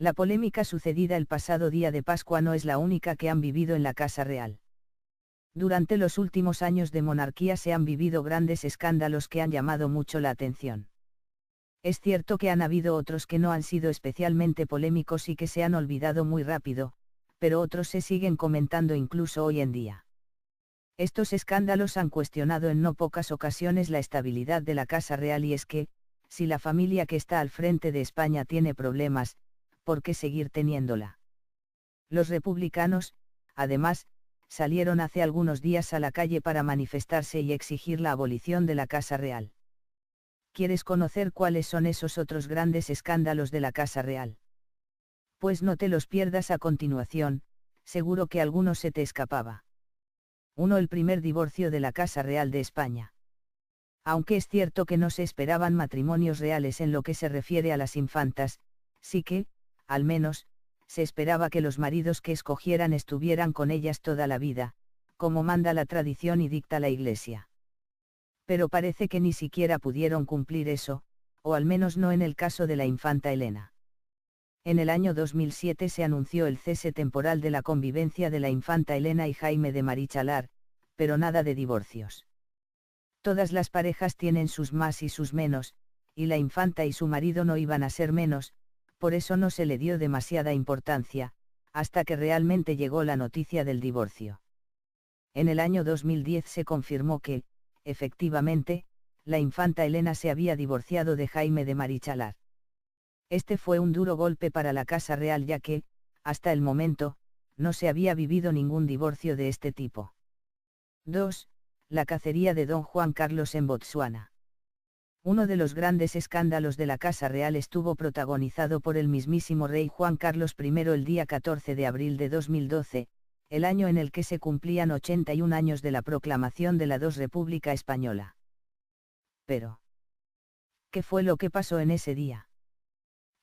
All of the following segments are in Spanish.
La polémica sucedida el pasado día de Pascua no es la única que han vivido en la Casa Real. Durante los últimos años de monarquía se han vivido grandes escándalos que han llamado mucho la atención. Es cierto que han habido otros que no han sido especialmente polémicos y que se han olvidado muy rápido, pero otros se siguen comentando incluso hoy en día. Estos escándalos han cuestionado en no pocas ocasiones la estabilidad de la Casa Real y es que, si la familia que está al frente de España tiene problemas, ¿por qué seguir teniéndola? Los republicanos, además, salieron hace algunos días a la calle para manifestarse y exigir la abolición de la Casa Real. ¿Quieres conocer cuáles son esos otros grandes escándalos de la Casa Real? Pues no te los pierdas a continuación, seguro que alguno se te escapaba. 1. El primer divorcio de la Casa Real de España. Aunque es cierto que no se esperaban matrimonios reales en lo que se refiere a las infantas, sí que, al menos, se esperaba que los maridos que escogieran estuvieran con ellas toda la vida, como manda la tradición y dicta la Iglesia. Pero parece que ni siquiera pudieron cumplir eso, o al menos no en el caso de la infanta Elena. En el año 2007 se anunció el cese temporal de la convivencia de la infanta Elena y Jaime de Marichalar, pero nada de divorcios. Todas las parejas tienen sus más y sus menos, y la infanta y su marido no iban a ser menos, por eso no se le dio demasiada importancia, hasta que realmente llegó la noticia del divorcio. En el año 2010 se confirmó que, efectivamente, la infanta Elena se había divorciado de Jaime de Marichalar. Este fue un duro golpe para la Casa Real ya que, hasta el momento, no se había vivido ningún divorcio de este tipo. 2. La cacería de Don Juan Carlos en Botsuana. Uno de los grandes escándalos de la Casa Real estuvo protagonizado por el mismísimo rey Juan Carlos I el día 14 de abril de 2012, el año en el que se cumplían 81 años de la proclamación de la República Española. Pero, ¿qué fue lo que pasó en ese día?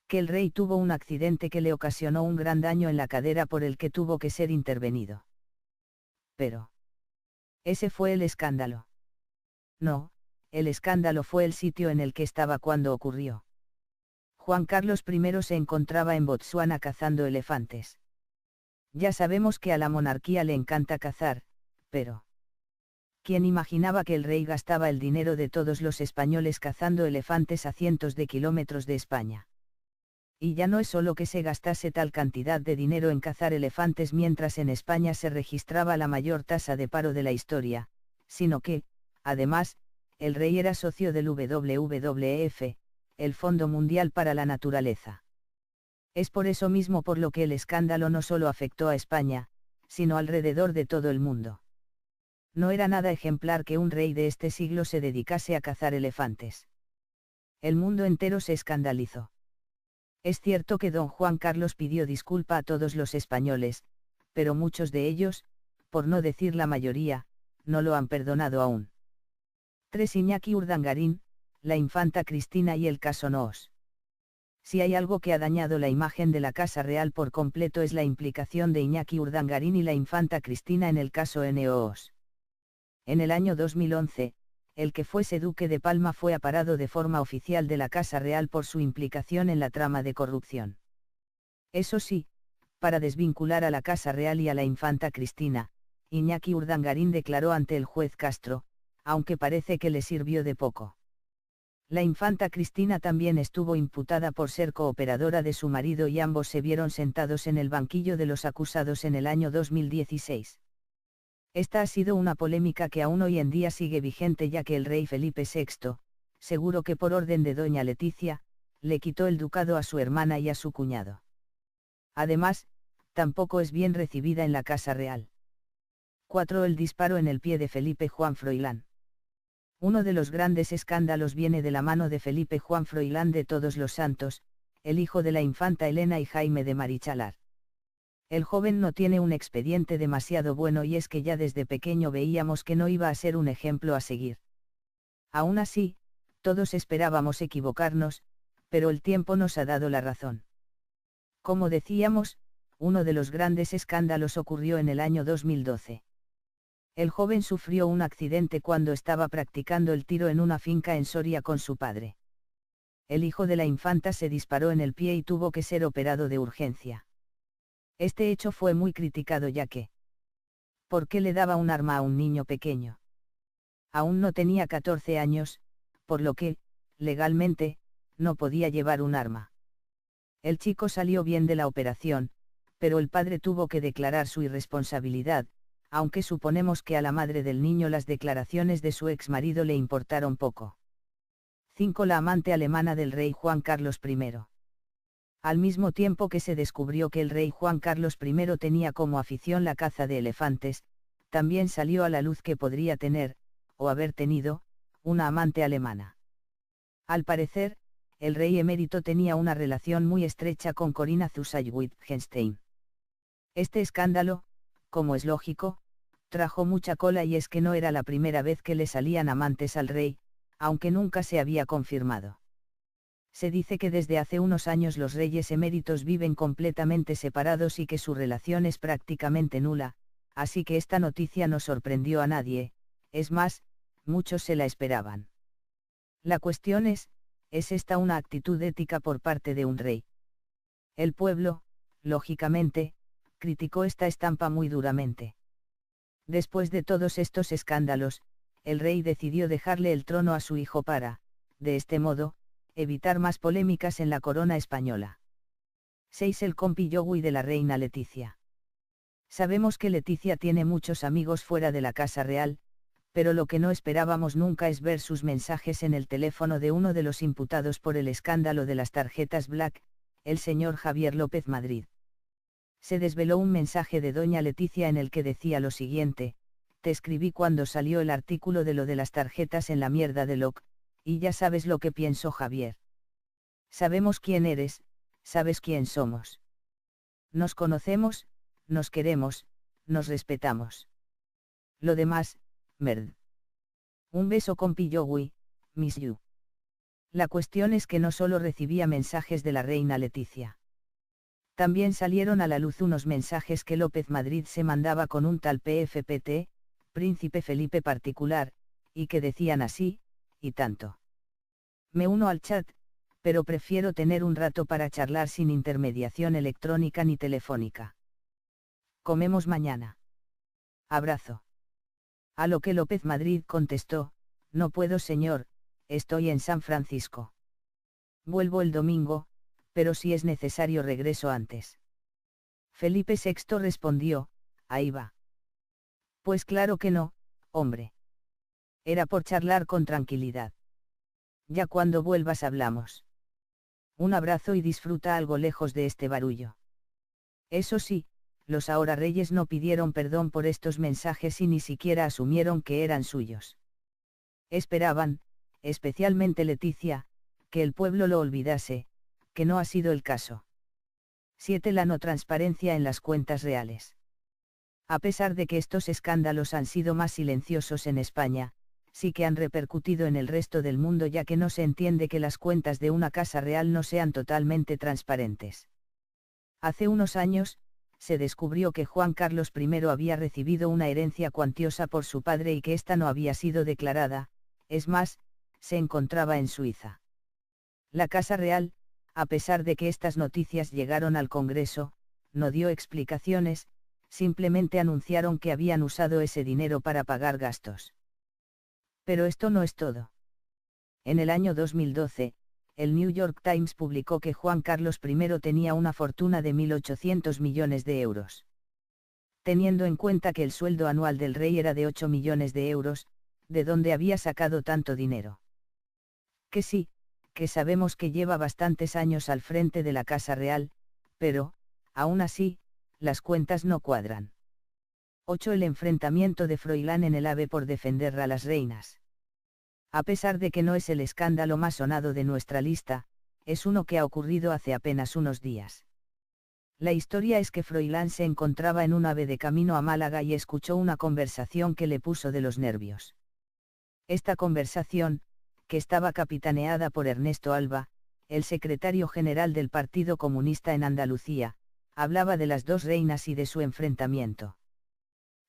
Que el rey tuvo un accidente que le ocasionó un gran daño en la cadera por el que tuvo que ser intervenido. Pero, ¿ese fue el escándalo? No, el escándalo fue el sitio en el que estaba cuando ocurrió. Juan Carlos I se encontraba en Botsuana cazando elefantes. Ya sabemos que a la monarquía le encanta cazar, pero ¿quién imaginaba que el rey gastaba el dinero de todos los españoles cazando elefantes a cientos de kilómetros de España? Y ya no es solo que se gastase tal cantidad de dinero en cazar elefantes mientras en España se registraba la mayor tasa de paro de la historia, sino que, además, el rey era socio del WWF, el Fondo Mundial para la Naturaleza. Es por eso mismo por lo que el escándalo no solo afectó a España, sino alrededor de todo el mundo. No era nada ejemplar que un rey de este siglo se dedicase a cazar elefantes. El mundo entero se escandalizó. Es cierto que don Juan Carlos pidió disculpa a todos los españoles, pero muchos de ellos, por no decir la mayoría, no lo han perdonado aún. 3. Iñaki Urdangarín, la infanta Cristina y el caso Noos. Si hay algo que ha dañado la imagen de la Casa Real por completo es la implicación de Iñaki Urdangarín y la infanta Cristina en el caso Noos. En el año 2011, el que fuese duque de Palma fue aparado de forma oficial de la Casa Real por su implicación en la trama de corrupción. Eso sí, para desvincular a la Casa Real y a la infanta Cristina, Iñaki Urdangarín declaró ante el juez Castro, aunque parece que le sirvió de poco. La infanta Cristina también estuvo imputada por ser cooperadora de su marido y ambos se vieron sentados en el banquillo de los acusados en el año 2016. Esta ha sido una polémica que aún hoy en día sigue vigente ya que el rey Felipe VI, seguro que por orden de doña Leticia, le quitó el ducado a su hermana y a su cuñado. Además, tampoco es bien recibida en la Casa Real. 4. El disparo en el pie de Felipe Juan Froilán. Uno de los grandes escándalos viene de la mano de Felipe Juan Froilán de Todos los Santos, el hijo de la infanta Elena y Jaime de Marichalar. El joven no tiene un expediente demasiado bueno y es que ya desde pequeño veíamos que no iba a ser un ejemplo a seguir. Aún así, todos esperábamos equivocarnos, pero el tiempo nos ha dado la razón. Como decíamos, uno de los grandes escándalos ocurrió en el año 2012. El joven sufrió un accidente cuando estaba practicando el tiro en una finca en Soria con su padre. El hijo de la infanta se disparó en el pie y tuvo que ser operado de urgencia. Este hecho fue muy criticado ya que, ¿por qué le daba un arma a un niño pequeño? Aún no tenía 14 años, por lo que, legalmente, no podía llevar un arma. El chico salió bien de la operación, pero el padre tuvo que declarar su irresponsabilidad, aunque suponemos que a la madre del niño las declaraciones de su ex marido le importaron poco. 5. La amante alemana del rey Juan Carlos I. Al mismo tiempo que se descubrió que el rey Juan Carlos I tenía como afición la caza de elefantes, también salió a la luz que podría tener, o haber tenido, una amante alemana. Al parecer, el rey emérito tenía una relación muy estrecha con Corinna Zusay-Wittgenstein. Este escándalo, como es lógico, trajo mucha cola y es que no era la primera vez que le salían amantes al rey, aunque nunca se había confirmado. Se dice que desde hace unos años los reyes eméritos viven completamente separados y que su relación es prácticamente nula, así que esta noticia no sorprendió a nadie, es más, muchos se la esperaban. La cuestión ¿es esta una actitud ética por parte de un rey? El pueblo, lógicamente, criticó esta estampa muy duramente. Después de todos estos escándalos, el rey decidió dejarle el trono a su hijo para, de este modo, evitar más polémicas en la corona española. 6. El compillogui de la reina Leticia. Sabemos que Leticia tiene muchos amigos fuera de la casa real, pero lo que no esperábamos nunca es ver sus mensajes en el teléfono de uno de los imputados por el escándalo de las tarjetas Black, el señor Javier López Madrid. Se desveló un mensaje de doña Leticia en el que decía lo siguiente: te escribí cuando salió el artículo de lo de las tarjetas en la mierda de Locke, y ya sabes lo que pienso, Javier. Sabemos quién eres, sabes quién somos. Nos conocemos, nos queremos, nos respetamos. Lo demás, merd. Un beso compillogui, miss you. La cuestión es que no solo recibía mensajes de la reina Leticia. También salieron a la luz unos mensajes que López Madrid se mandaba con un tal PFPT, Príncipe Felipe particular, y que decían así, y tanto. Me uno al chat, pero prefiero tener un rato para charlar sin intermediación electrónica ni telefónica. Comemos mañana. Abrazo. A lo que López Madrid contestó: no puedo, señor, estoy en San Francisco. Vuelvo el domingo, pero si es necesario regreso antes. Felipe VI respondió: ahí va. Pues claro que no, hombre. Era por charlar con tranquilidad. Ya cuando vuelvas hablamos. Un abrazo y disfruta algo lejos de este barullo. Eso sí, los ahora reyes no pidieron perdón por estos mensajes y ni siquiera asumieron que eran suyos. Esperaban, especialmente Leticia, que el pueblo lo olvidase, que no ha sido el caso. 7. La no transparencia en las cuentas reales. A pesar de que estos escándalos han sido más silenciosos en España, sí que han repercutido en el resto del mundo, ya que no se entiende que las cuentas de una casa real no sean totalmente transparentes. Hace unos años, se descubrió que Juan Carlos I había recibido una herencia cuantiosa por su padre y que ésta no había sido declarada, es más, se encontraba en Suiza. La Casa Real, a pesar de que estas noticias llegaron al Congreso, no dio explicaciones, simplemente anunciaron que habían usado ese dinero para pagar gastos. Pero esto no es todo. En el año 2012, el New York Times publicó que Juan Carlos I tenía una fortuna de 1.800 millones de euros. Teniendo en cuenta que el sueldo anual del rey era de 8 millones de euros, ¿de dónde había sacado tanto dinero? Que sí, que sabemos que lleva bastantes años al frente de la Casa Real, pero, aún así, las cuentas no cuadran. 8. El enfrentamiento de Froilán en el AVE por defender a las reinas. A pesar de que no es el escándalo más sonado de nuestra lista, es uno que ha ocurrido hace apenas unos días. La historia es que Froilán se encontraba en un AVE de camino a Málaga y escuchó una conversación que le puso de los nervios. Esta conversación, que estaba capitaneada por Ernesto Alba, el secretario general del Partido Comunista en Andalucía, hablaba de las dos reinas y de su enfrentamiento.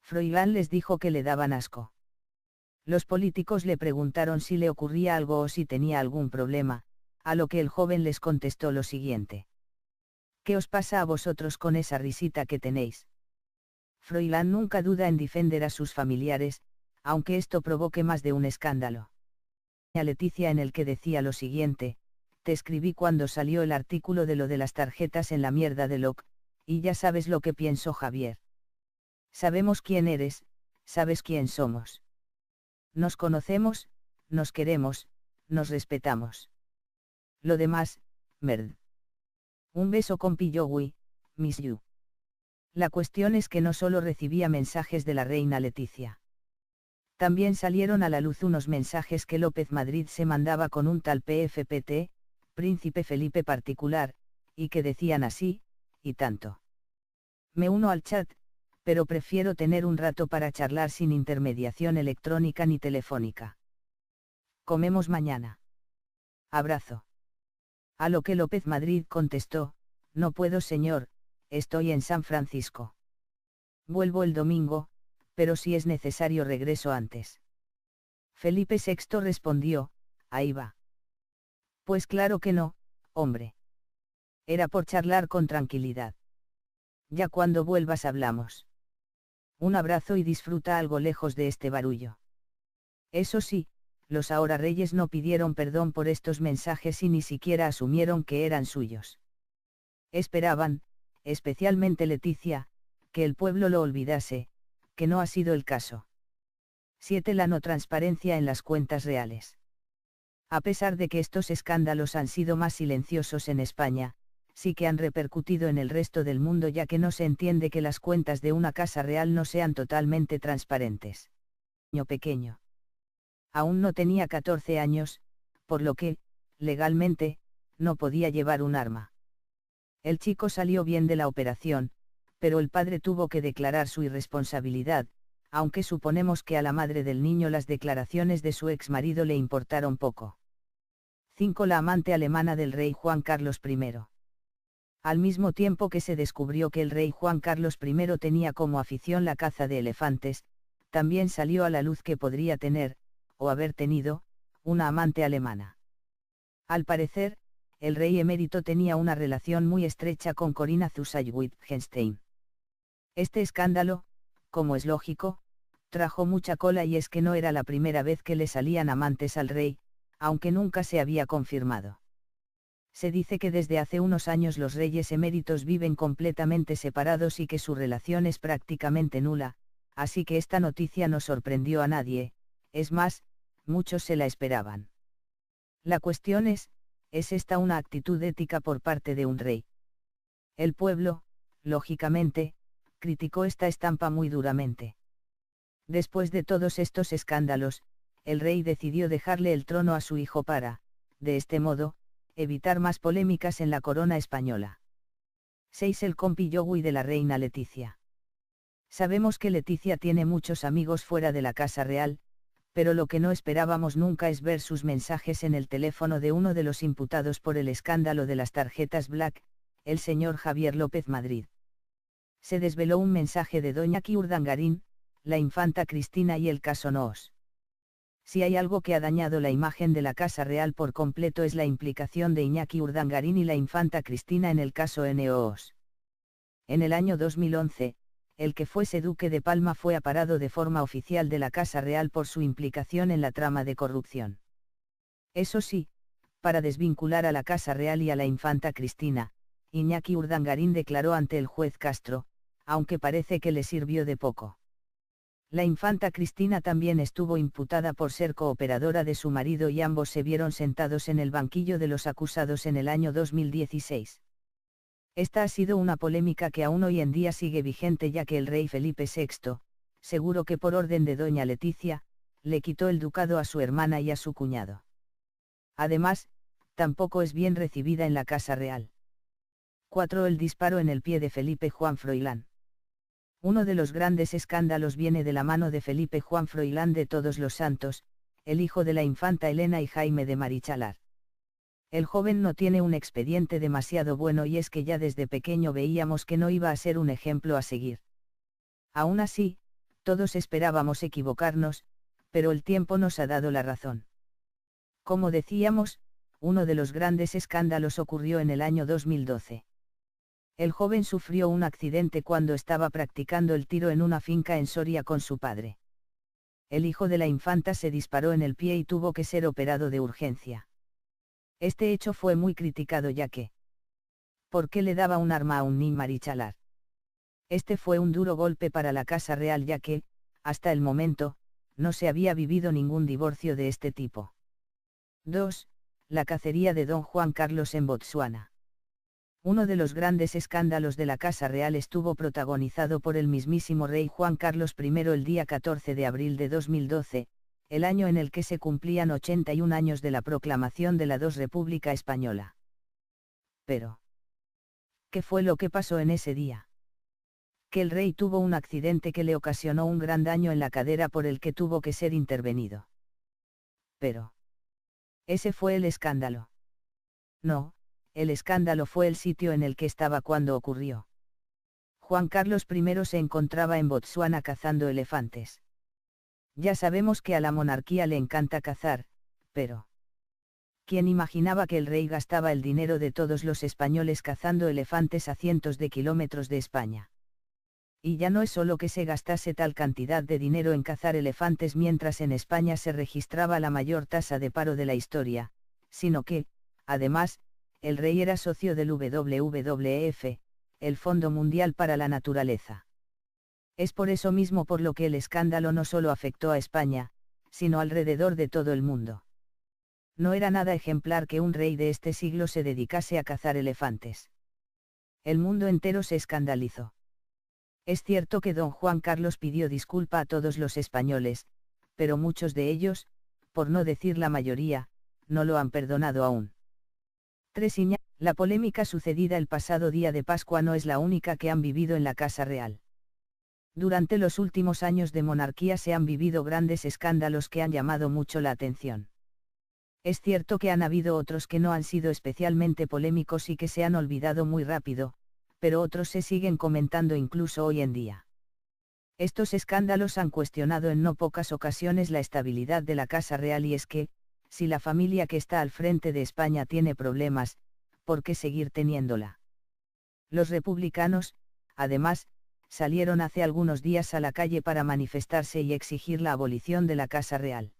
Froilán les dijo que le daban asco. Los políticos le preguntaron si le ocurría algo o si tenía algún problema, A lo que el joven les contestó lo siguiente. ¿Qué os pasa a vosotros con esa risita que tenéis? Froilán nunca duda en defender a sus familiares, aunque esto provoque más de un escándalo. A Leticia en el que decía lo siguiente: te escribí cuando salió el artículo de lo de las tarjetas en la mierda de Locke, y ya sabes lo que pienso, Javier. Sabemos quién eres, sabes quién somos. Nos conocemos, nos queremos, nos respetamos. Lo demás, merd. Un beso con Pillowi, miss you. La cuestión es que no solo recibía mensajes de la reina Leticia. También salieron a la luz unos mensajes que López Madrid se mandaba con un tal PFPT, Príncipe Felipe particular, y que decían así, y tanto. Me uno al chat, pero prefiero tener un rato para charlar sin intermediación electrónica ni telefónica. Comemos mañana. Abrazo. A lo que López Madrid contestó: no puedo, señor, estoy en San Francisco. Vuelvo el domingo, pero si es necesario regreso antes. Felipe VI respondió: ahí va. Pues claro que no, hombre. Era por charlar con tranquilidad. Ya cuando vuelvas hablamos. Un abrazo y disfruta algo lejos de este barullo. Eso sí, los ahora reyes no pidieron perdón por estos mensajes y ni siquiera asumieron que eran suyos. Esperaban, especialmente Leticia, que el pueblo lo olvidase, que no ha sido el caso. 7. La no transparencia en las cuentas reales. A pesar de que estos escándalos han sido más silenciosos en España, sí que han repercutido en el resto del mundo, ya que no se entiende que las cuentas de una casa real no sean totalmente transparentes. Niño pequeño. Aún no tenía 14 años, por lo que, legalmente, no podía llevar un arma. El chico salió bien de la operación, pero el padre tuvo que declarar su irresponsabilidad, aunque suponemos que a la madre del niño las declaraciones de su ex marido le importaron poco. 5. La amante alemana del rey Juan Carlos I. Al mismo tiempo que se descubrió que el rey Juan Carlos I tenía como afición la caza de elefantes, también salió a la luz que podría tener, o haber tenido, una amante alemana. Al parecer, el rey emérito tenía una relación muy estrecha con Corinna Zusay-Wittgenstein. Este escándalo, como es lógico, trajo mucha cola, y es que no era la primera vez que le salían amantes al rey, aunque nunca se había confirmado. Se dice que desde hace unos años los reyes eméritos viven completamente separados y que su relación es prácticamente nula, así que esta noticia no sorprendió a nadie, es más, muchos se la esperaban. La cuestión ¿es esta una actitud ética por parte de un rey? El pueblo, lógicamente, criticó esta estampa muy duramente. Después de todos estos escándalos, el rey decidió dejarle el trono a su hijo para, de este modo, evitar más polémicas en la corona española. 6. El compillowi de la reina Leticia. Sabemos que Leticia tiene muchos amigos fuera de la casa real, pero lo que no esperábamos nunca es ver sus mensajes en el teléfono de uno de los imputados por el escándalo de las tarjetas Black, el señor Javier López Madrid. Se desveló un mensaje de doña Ki Urdangarín, la infanta Cristina y el caso Noos. Si hay algo que ha dañado la imagen de la Casa Real por completo es la implicación de Iñaki Urdangarín y la infanta Cristina en el caso Noos. En el año 2011, el que fuese duque de Palma fue aparado de forma oficial de la Casa Real por su implicación en la trama de corrupción. Eso sí, para desvincular a la Casa Real y a la infanta Cristina, Iñaki Urdangarín declaró ante el juez Castro, aunque parece que le sirvió de poco. La infanta Cristina también estuvo imputada por ser cooperadora de su marido y ambos se vieron sentados en el banquillo de los acusados en el año 2016. Esta ha sido una polémica que aún hoy en día sigue vigente, ya que el rey Felipe VI, seguro que por orden de doña Leticia, le quitó el ducado a su hermana y a su cuñado. Además, tampoco es bien recibida en la Casa Real. 4. El disparo en el pie de Felipe Juan Froilán. Uno de los grandes escándalos viene de la mano de Felipe Juan Froilán de Todos los Santos, el hijo de la infanta Elena y Jaime de Marichalar. El joven no tiene un expediente demasiado bueno, y es que ya desde pequeño veíamos que no iba a ser un ejemplo a seguir. Aún así, todos esperábamos equivocarnos, pero el tiempo nos ha dado la razón. Como decíamos, uno de los grandes escándalos ocurrió en el año 2012. El joven sufrió un accidente cuando estaba practicando el tiro en una finca en Soria con su padre. El hijo de la infanta se disparó en el pie y tuvo que ser operado de urgencia. Este hecho fue muy criticado ya que ¿por qué le daba un arma a un niño marichalar? Este fue un duro golpe para la Casa Real ya que, hasta el momento, no se había vivido ningún divorcio de este tipo. 2. La cacería de Don Juan Carlos en Botsuana. Uno de los grandes escándalos de la Casa Real estuvo protagonizado por el mismísimo rey Juan Carlos I el día 14 de abril de 2012, el año en el que se cumplían 81 años de la proclamación de la República Española. Pero, ¿qué fue lo que pasó en ese día? Que el rey tuvo un accidente que le ocasionó un gran daño en la cadera por el que tuvo que ser intervenido. Pero, ¿ese fue el escándalo? No, el escándalo fue el sitio en el que estaba cuando ocurrió. Juan Carlos I se encontraba en Botsuana cazando elefantes. Ya sabemos que a la monarquía le encanta cazar, pero ¿quién imaginaba que el rey gastaba el dinero de todos los españoles cazando elefantes a cientos de kilómetros de España? Y ya no es solo que se gastase tal cantidad de dinero en cazar elefantes mientras en España se registraba la mayor tasa de paro de la historia, sino que, además, el rey era socio del WWF, el Fondo Mundial para la Naturaleza. Es por eso mismo por lo que el escándalo no solo afectó a España, sino alrededor de todo el mundo. No era nada ejemplar que un rey de este siglo se dedicase a cazar elefantes. El mundo entero se escandalizó. Es cierto que don Juan Carlos pidió disculpa a todos los españoles, pero muchos de ellos, por no decir la mayoría, no lo han perdonado aún. 3. La polémica sucedida el pasado día de Pascua no es la única que han vivido en la Casa Real. Durante los últimos años de monarquía se han vivido grandes escándalos que han llamado mucho la atención. Es cierto que han habido otros que no han sido especialmente polémicos y que se han olvidado muy rápido, pero otros se siguen comentando incluso hoy en día. Estos escándalos han cuestionado en no pocas ocasiones la estabilidad de la Casa Real y es que, si la familia que está al frente de España tiene problemas, ¿por qué seguir teniéndola? Los republicanos, además, salieron hace algunos días a la calle para manifestarse y exigir la abolición de la Casa Real.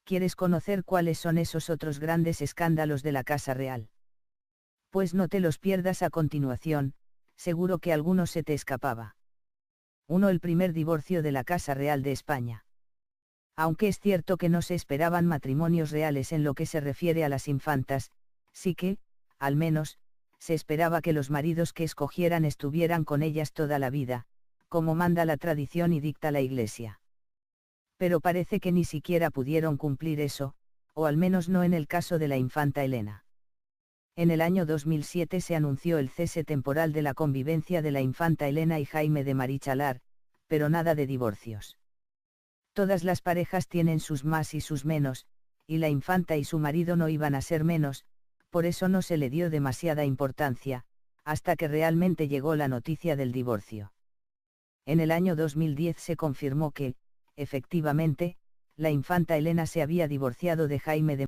¿Quieres conocer cuáles son esos otros grandes escándalos de la Casa Real? Pues no te los pierdas a continuación, seguro que alguno se te escapaba. 1. El primer divorcio de la Casa Real de España. Aunque es cierto que no se esperaban matrimonios reales en lo que se refiere a las infantas, sí que, al menos, se esperaba que los maridos que escogieran estuvieran con ellas toda la vida, como manda la tradición y dicta la Iglesia. Pero parece que ni siquiera pudieron cumplir eso, o al menos no en el caso de la infanta Elena. En el año 2007 se anunció el cese temporal de la convivencia de la infanta Elena y Jaime de Marichalar, pero nada de divorcios. Todas las parejas tienen sus más y sus menos, y la infanta y su marido no iban a ser menos, por eso no se le dio demasiada importancia, hasta que realmente llegó la noticia del divorcio. En el año 2010 se confirmó que, efectivamente, la infanta Elena se había divorciado de Jaime de